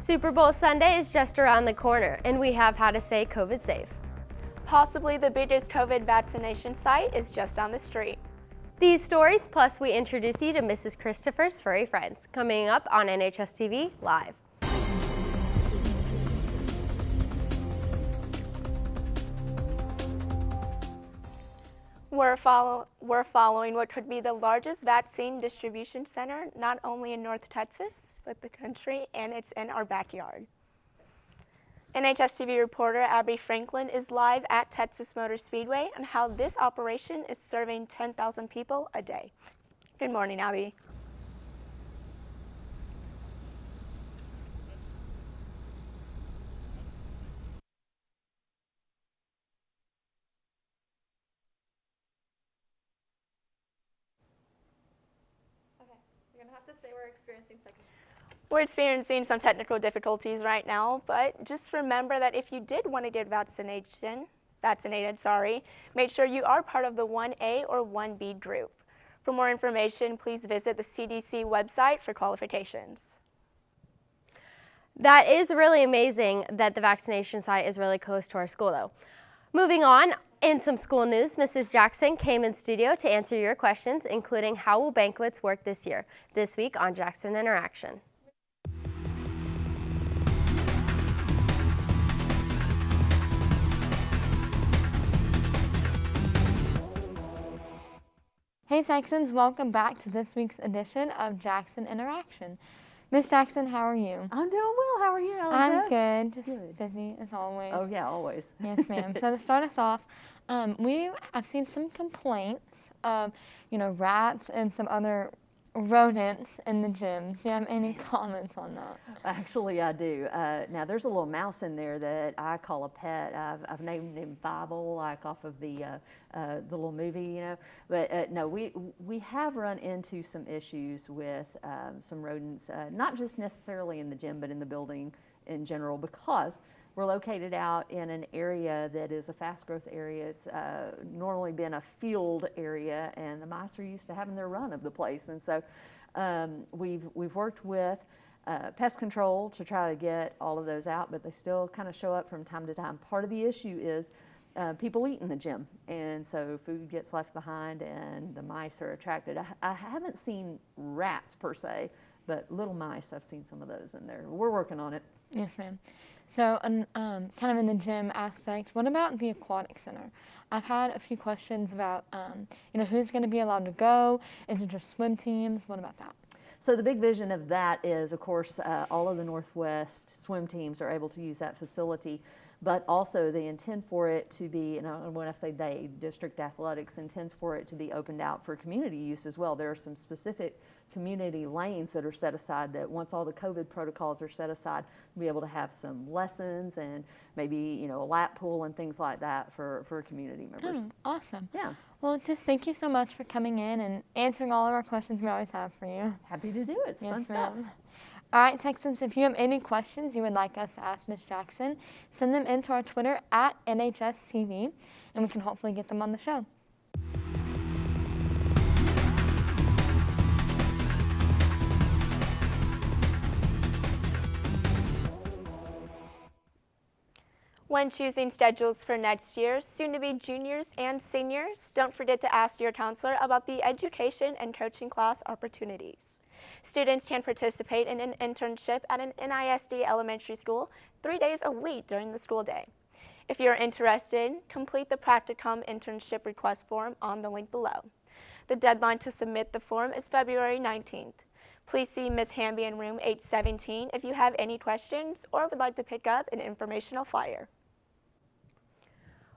Super Bowl Sunday is just around the corner, and we have how to stay COVID safe. Possibly the biggest COVID vaccination site is just down the street. These stories, plus we introduce you to Mrs. Christopher's furry friends, coming up on NHSTV Live. We're following what could be the largest vaccine distribution center, not only in North Texas, but the country, and it's in our backyard. NHSTV reporter Abby Franklin is live at Texas Motor Speedway on how this operation is serving 10,000 people a day. Good morning, Abby. You're gonna have to say we're experiencing technical. We're experiencing some technical difficulties right now, but just remember that if you did want to get vaccinated, make sure you are part of the 1A or 1B group. For more information, please visit the CDC website for qualifications. That is really amazing that the vaccination site is really close to our school, though. Moving on, in some school news, Mrs. Jackson came in studio to answer your questions, including how will banquets work this year, this week on Jackson Interaction. Hey Texans, welcome back to this week's edition of Jackson Interaction. Miss Jackson, how are you? I'm doing well. How are you, Ellen? I'm good, just busy as always. Oh yeah, always. Yes, ma'am. So to start us off, I've seen some complaints of, rats and some other rodents in the gyms. Do you have any comments on that? Actually, I do. Now, there's a little mouse in there that I call a pet. I've named him Fievel, like off of the little movie, But no, we have run into some issues with some rodents, not just necessarily in the gym, but in the building in general, because we're located out in an area that is a fast growth area. It's normally been a field area, and the mice are used to having their run of the place. And so we've worked with pest control to try to get all of those out, but they still kind of show up from time to time. Part of the issue is people eat in the gym, and so food gets left behind and the mice are attracted. I haven't seen rats per se, but little mice, I've seen some of those in there. We're working on it. Yes, ma'am. So, kind of in the gym aspect, what about the aquatic center? I've had a few questions about, who's going to be allowed to go? Is it just swim teams? What about that? So the big vision of that is, of course, all of the Northwest swim teams are able to use that facility, but also they intend for it to be, when I say they, District Athletics intends for it to be opened out for community use as well. There are some specific community lanes that are set aside that once all the COVID protocols are set aside, we'll be able to have some lessons and maybe, a lap pool and things like that for community members. Oh, awesome. Yeah. Well, just thank you so much for coming in and answering all of our questions we always have for you. Happy to do it. It's fun stuff. All right, Texans, if you have any questions you would like us to ask Ms. Jackson, send them into our Twitter at NHSTV, and we can hopefully get them on the show. When choosing schedules for next year's soon-to-be juniors and seniors, don't forget to ask your counselor about the education and coaching class opportunities. Students can participate in an internship at an NISD elementary school 3 days a week during the school day. If you're interested, complete the practicum internship request form on the link below. The deadline to submit the form is February 19th. Please see Ms. Hamby in room 817 if you have any questions or would like to pick up an informational flyer.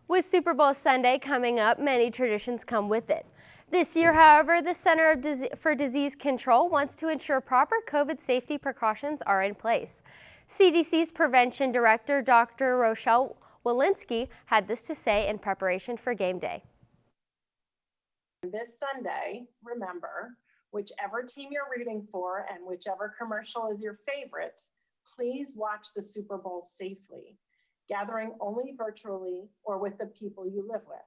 With Super Bowl Sunday coming up, many traditions come with it. This year, however, the Center for Disease Control wants to ensure proper COVID safety precautions are in place. CDC's Prevention Director, Dr. Rochelle Walensky, had this to say in preparation for game day. This Sunday, remember, whichever team you're rooting for and whichever commercial is your favorite, please watch the Super Bowl safely, gathering only virtually or with the people you live with.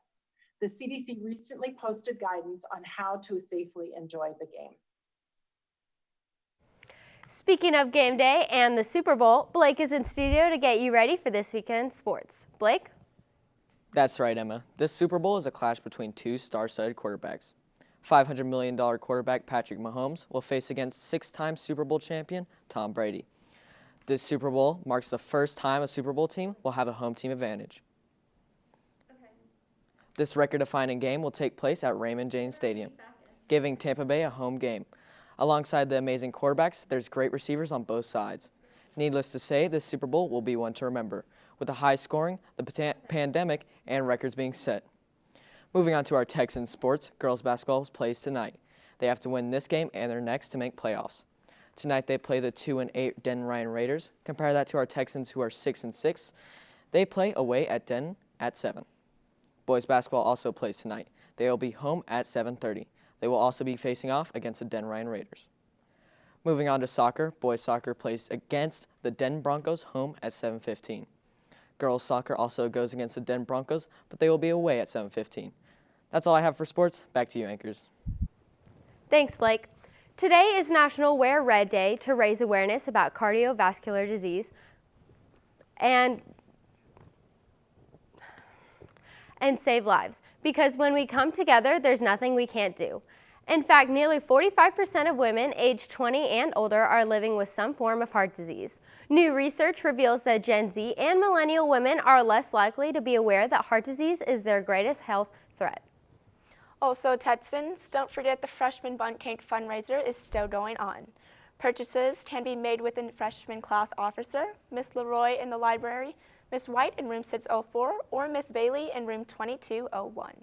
The CDC recently posted guidance on how to safely enjoy the game. Speaking of game day and the Super Bowl, Blake is in studio to get you ready for this weekend's sports. Blake? That's right, Emma. This Super Bowl is a clash between two star-studded quarterbacks. $500 million quarterback Patrick Mahomes will face against six-time Super Bowl champion Tom Brady. This Super Bowl marks the first time a Super Bowl team will have a home team advantage. This record-defining game will take place at Raymond James Stadium, giving Tampa Bay a home game. Alongside the amazing quarterbacks, there's great receivers on both sides. Needless to say, this Super Bowl will be one to remember, with the high scoring, the pandemic, and records being set. Moving on to our Texans sports, girls basketball plays tonight. They have to win this game and their next to make playoffs. Tonight they play the 2-8 Denton Ryan Raiders. Compare that to our Texans who are 6-6. They play away at Denton at 7. Boys basketball also plays tonight. They will be home at 7:30. They will also be facing off against the Denton Ryan Raiders. Moving on to soccer, boys soccer plays against the Denton Broncos home at 7:15. Girls soccer also goes against the Denton Broncos, but they will be away at 7:15. That's all I have for sports. Back to you, anchors. Thanks, Blake. Today is National Wear Red Day to raise awareness about cardiovascular disease and save lives. Because when we come together, there's nothing we can't do. In fact, nearly 45% of women aged 20 and older are living with some form of heart disease. New research reveals that Gen Z and millennial women are less likely to be aware that heart disease is their greatest health threat. Also, Texans, don't forget the Freshman Bundt Cake fundraiser is still going on. Purchases can be made with a freshman class officer, Miss Leroy in the library, Miss White in room 604, or Miss Bailey in room 2201.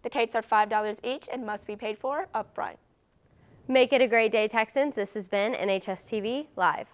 The cakes are $5 each and must be paid for up front. Make it a great day, Texans. This has been NHSTV Live.